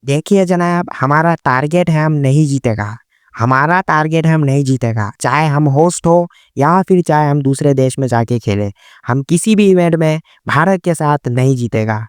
देखिए जनाब, हमारा टारगेट है हम नहीं जीतेगा। हमारा टारगेट है हम नहीं जीतेगा। चाहे हम होस्ट हो या फिर चाहे हम दूसरे देश में जाके खेलें। हम किसी भी इवेंट में भारत के साथ नहीं जीतेगा।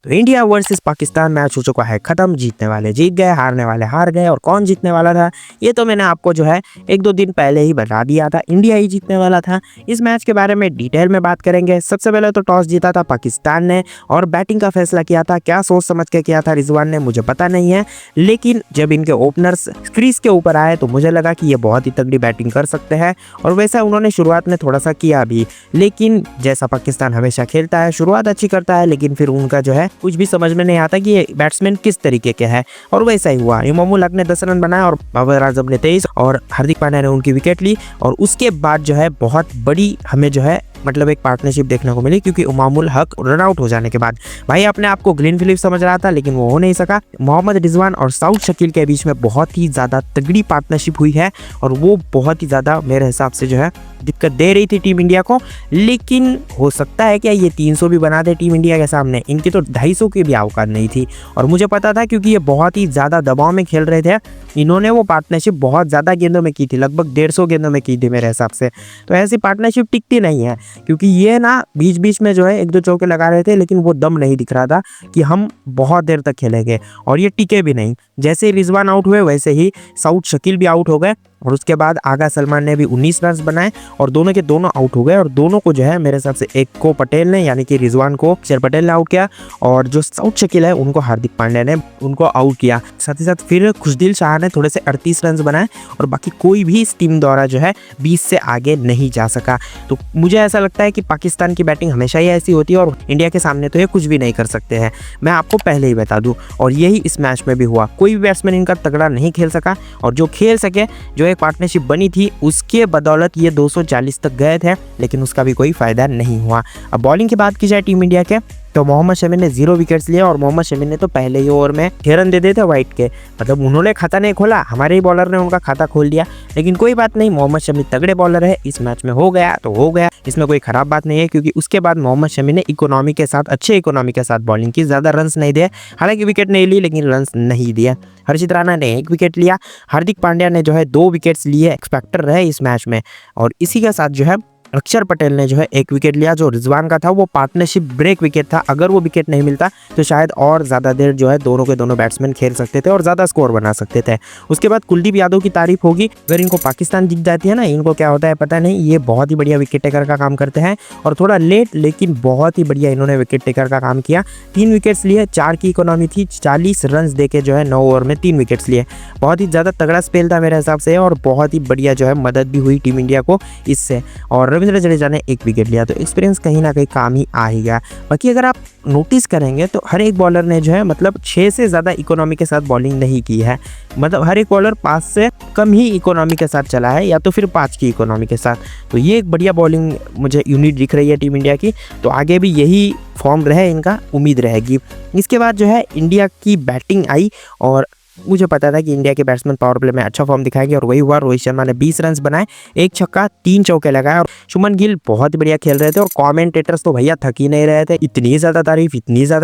तो इंडिया वर्सेस पाकिस्तान मैच हो चुका है खत्म। जीतने वाले जीत गए, हारने वाले हार गए। और कौन जीतने वाला था ये तो मैंने आपको जो है 1-2 दिन पहले ही बता दिया था। इंडिया ही जीतने वाला था। इस मैच के बारे में डिटेल में बात करेंगे। सबसे पहले तो टॉस जीता था पाकिस्तान ने और बैटिंग का फैसला किया था। क्या सोच समझ के किया था रिजवान ने मुझे पता नहीं है, लेकिन जब इनके ओपनर्स क्रीज के ऊपर आए तो मुझे लगा कि ये बहुत ही तगड़ी बैटिंग कर सकते हैं। और वैसा उन्होंने शुरुआत में थोड़ा सा किया भी, लेकिन जैसा पाकिस्तान हमेशा खेलता है, शुरुआत अच्छी करता है लेकिन फिर उनका जो है कुछ भी समझ में नहीं आता कि ये बैट्समैन किस तरीके के हैं। और वैसा ही हुआ। इमामुल हक ने 10 रन बनाए और बाबर आजम ने 23 और हार्दिक पांड्या ने उनकी विकेट ली। और उसके बाद जो है बहुत बड़ी हमें जो है मतलब एक पार्टनरशिप देखने को मिली, क्योंकि इमामुल हक रन आउट हो जाने के बाद भाई अपने आप को ग्लेन फिलिप्स समझ रहा था, लेकिन वो हो नहीं सका। मोहम्मद रिजवान और साउथ शकील के बीच में बहुत ही ज़्यादा तगड़ी पार्टनरशिप हुई है और वो बहुत ही ज़्यादा मेरे हिसाब से जो है दिक्कत दे रही थी टीम इंडिया को। लेकिन हो सकता है क्या ये 300 भी बना दे टीम इंडिया के सामने। इनकी तो 250 की भी औकात नहीं थी और मुझे पता था, क्योंकि ये बहुत ही ज़्यादा दबाव में खेल रहे थे। इन्होंने वो पार्टनरशिप बहुत ज़्यादा गेंदों में की थी, लगभग 150 गेंदों में की थी मेरे हिसाब से। तो ऐसी पार्टनरशिप टिकती नहीं है, क्योंकि ये ना बीच बीच में जो है 1-2 चौके लगा रहे थे, लेकिन वो दम नहीं दिख रहा था कि हम बहुत देर तक खेलेंगे। और ये टिके भी नहीं। जैसे ही रिजवान आउट हुए वैसे ही साउथ शकील भी आउट हो गए और उसके बाद आगा सलमान ने भी 19 रन बनाए और दोनों के दोनों आउट हो गए। और दोनों को जो है मेरे हिसाब से एक को पटेल ने यानी कि रिजवान को अक्षर पटेल ने आउट किया और जो साउथ शकील है उनको हार्दिक पांड्या ने उनको आउट किया। साथ ही साथ फिर खुशदिल शाह ने थोड़े से 38 रन बनाए और बाकी कोई भी इस टीम द्वारा जो है 20 से आगे नहीं जा सका। तो मुझे ऐसा लगता है कि पाकिस्तान की बैटिंग हमेशा ही ऐसी होती है और इंडिया के सामने तो ये कुछ भी नहीं कर सकते हैं, मैं आपको पहले ही बता दूं। और यही इस मैच में भी हुआ। कोई भी बैट्समैन इनका तगड़ा नहीं खेल सका और जो खेल सके, जो एक पार्टनरशिप बनी थी, उसके बदौलत ये 240 तक गए थे, लेकिन उसका भी कोई फायदा नहीं हुआ। अब बॉलिंग की बात की जाए टीम इंडिया के, तो मोहम्मद शमी ने 0 विकेट्स लिए और मोहम्मद शमी ने तो पहले ही ओवर में 6 रन दे दिए थे वाइट के। मतलब उन्होंने खाता नहीं खोला, हमारे ही बॉलर ने उनका खाता खोल दिया। लेकिन कोई बात नहीं, मोहम्मद शमी तगड़े बॉलर है। इस मैच में हो गया तो हो गया, इसमें कोई खराब बात नहीं है, क्योंकि उसके बाद मोहम्मद शमी ने इकोनॉमी के साथ, अच्छे इकोनॉमी के साथ बॉलिंग की। ज़्यादा रन्स नहीं दिए, हालांकि विकेट नहीं ली लेकिन रन्स नहीं दिए। हर्षित राणा ने 1 विकेट लिया। हार्दिक पांड्या ने जो है 2 विकेट्स लिए, एक्सपेक्टर रहे इस मैच में। और इसी के साथ जो है अक्षर पटेल ने जो है 1 विकेट लिया। जो रिजवान का था वो पार्टनरशिप ब्रेक विकेट था। अगर वो विकेट नहीं मिलता तो शायद और ज़्यादा देर जो है दोनों के दोनों बैट्समैन खेल सकते थे और ज़्यादा स्कोर बना सकते थे। उसके बाद कुलदीप यादव की तारीफ होगी। अगर इनको पाकिस्तान जीत जाती है ना, इनको क्या होता है पता नहीं, ये बहुत ही बढ़िया विकेट टेकर का काम करते हैं और थोड़ा लेट लेकिन बहुत ही बढ़िया इन्होंने विकेट टेकर का काम किया। 3 विकेट्स लिए, 4 की इकोनॉमी थी, 40 रन देके जो है 9 ओवर में 3 विकेट्स लिए। बहुत ही ज़्यादा तगड़ा स्पेल था मेरे हिसाब से और बहुत ही बढ़िया जो है मदद भी हुई टीम इंडिया को इससे। और रविंद्र जडेजा ने 1 विकेट लिया, तो एक्सपीरियंस कहीं ना कहीं काम ही आ ही गया। बाकी अगर आप नोटिस करेंगे तो हर एक बॉलर ने जो है मतलब 6 से ज़्यादा इकोनॉमी के साथ बॉलिंग नहीं की है। मतलब हर एक बॉलर 5 से कम ही इकोनॉमी के साथ चला है, या तो फिर 5 की इकोनॉमी के साथ। तो ये एक बढ़िया बॉलिंग मुझे यूनिट दिख रही है टीम इंडिया की। तो आगे भी यही फॉर्म रहे इनका, उम्मीद रहेगी। इसके बाद जो है इंडिया की बैटिंग आई और मुझे पता था कि इंडिया के बैट्समैन पावर प्ले में अच्छा फॉर्म दिखाएंगे और वही हुआ। रोहित शर्मा ने 20 रन बनाए, 1 छक्का 3 चौके लगाए और शुभमन गिल बहुत बढ़िया खेल रहे थे। और कमेंटेटर्स तो भैया थक ही नहीं रहे थे, इतनी ज़्यादा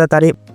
तारीफ।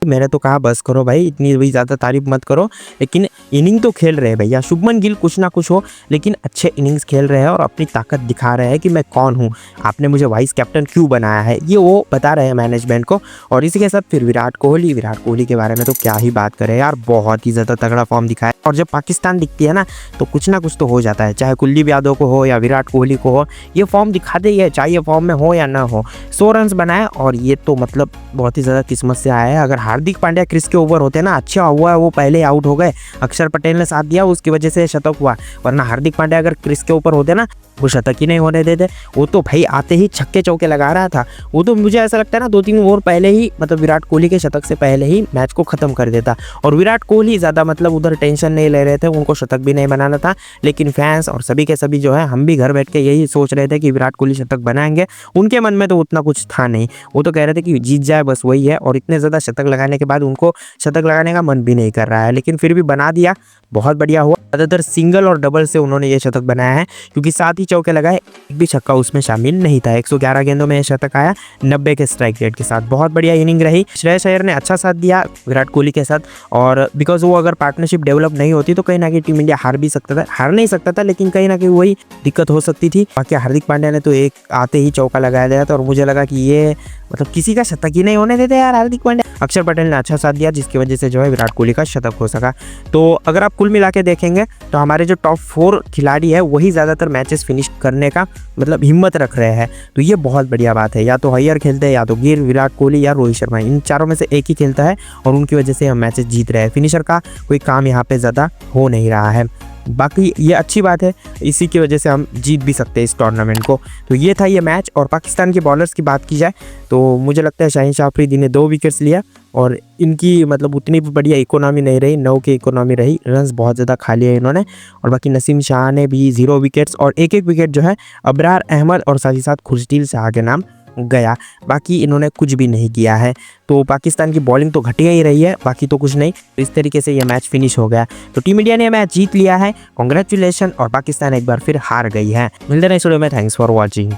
मैंने तो कहा बस करो भाई, इतनी भी ज़्यादा तारीफ मत करो। लेकिन इनिंग तो खेल रहे हैं भैया। शुभमन गिल कुछ ना कुछ हो लेकिन अच्छे इनिंग्स खेल रहे हैं और अपनी ताकत दिखा रहे हैं कि मैं कौन हूँ, आपने मुझे वाइस कैप्टन क्यों बनाया है, ये वो बता रहे हैं मैनेजमेंट को। और इसी के साथ फिर विराट कोहली के बारे में तो क्या ही बात करें यार, बहुत ही ज़्यादा तगड़ा फॉर्म दिखाया। और जब पाकिस्तान दिखती है ना तो कुछ ना कुछ तो हो जाता है, चाहे कुलदीप यादव को हो या विराट कोहली को हो, ये फॉर्म दिखाते ही है, चाहे ये फॉर्म में हो या ना हो। 100 रन बनाए और ये तो मतलब बहुत ही ज़्यादा किस्मत से आया है। अगर हार्दिक पांड्या क्रिस के ओवर होते ना, अच्छा हुआ वो पहले आउट हो गए, अक्षर पटेल ने साथ दिया, उसकी वजह से शतक हुआ। वरना हार्दिक पांड्या अगर क्रिस के ऊपर होते ना, वो शतक ही नहीं होने देते। वो तो भाई आते ही छक्के चौके लगा रहा था। वो तो मुझे ऐसा लगता है ना 2-3 ओवर पहले ही, मतलब विराट कोहली के शतक से पहले ही मैच को खत्म कर देता। और विराट कोहली ज़्यादा मतलब उधर टेंशन नहीं ले रहे थे, उनको शतक भी नहीं बनाना था। लेकिन फैंस और सभी के सभी जो है, हम भी घर बैठ के यही सोच रहे थे कि विराट कोहली शतक बनाएंगे। उनके मन में तो उतना कुछ था नहीं, वो तो कह रहे थे कि जीत जाए बस वही है। और इतने ज़्यादा शतक लगाने के बाद उनको शतक लगाने का मन भी नहीं कर रहा है, लेकिन फिर भी बना दिया, बहुत बढ़िया हुआ। ज़्यादातर सिंगल और डबल से उन्होंने ये शतक बनाया है, क्योंकि साथ ही चौके लगाए, एक भी छक्का उसमें शामिल नहीं था। 111 गेंदों में शतक आया 90 के स्ट्राइक रेट के साथ। बहुत बढ़िया इनिंग रही। श्रेयस अय्यर ने अच्छा साथ दिया विराट कोहली के साथ, और बिकॉज वो अगर पार्टनरशिप डेवलप नहीं होती तो कहीं ना कहीं टीम इंडिया हार भी सकता था, हार नहीं सकता था लेकिन कहीं ना कहीं वही दिक्कत हो सकती थी। बाकी हार्दिक पांड्या ने तो एक आते ही चौका लगाया गया था और मुझे लगा कि ये मतलब किसी का शतक ही नहीं होने देते यार हार्दिक पांड्या। अक्षर पटेल ने अच्छा साथ दिया जिसकी वजह से जो है विराट कोहली का शतक हो सका। तो अगर आप कुल मिला के देखेंगे तो हमारे जो टॉप 4 खिलाड़ी है वही ज़्यादातर मैचेस फिनिश करने का मतलब हिम्मत रख रहे हैं, तो ये बहुत बढ़िया बात है। या तो अय्यर खेलते हैं, या तो गिल, विराट कोहली या रोहित शर्मा, इन चारों में से एक ही खेलता है और उनकी वजह से हम मैचेस जीत रहे हैं। फिनिशर का कोई काम यहाँ पे ज़्यादा हो नहीं रहा है। बाकी ये अच्छी बात है, इसी की वजह से हम जीत भी सकते हैं इस टूर्नामेंट को। तो ये था ये मैच। और पाकिस्तान के बॉलर्स की बात की जाए तो मुझे लगता है शाहीन शाह अफरीदी ने 2 विकेट्स लिया और इनकी मतलब उतनी भी बढ़िया इकोनॉमी नहीं रही, 9 की इकोनॉमी रही, रन्स बहुत ज़्यादा खा लिए इन्होंने। और बाकी नसीम शाह ने भी 0 विकेट्स और एक विकेट जो है अबरार अहमद और साथ ही साथ खुर्शीद शाह के नाम गया। बाकी इन्होंने कुछ भी नहीं किया है। तो पाकिस्तान की बॉलिंग तो घटिया ही रही है, बाकी तो कुछ नहीं। इस तरीके से ये मैच फिनिश हो गया। तो टीम इंडिया ने मैच जीत लिया है, कांग्रेचुलेशन। और पाकिस्तान एक बार फिर हार गई है। मिलते हैं इस वीडियो में, थैंक्स फॉर वॉचिंग।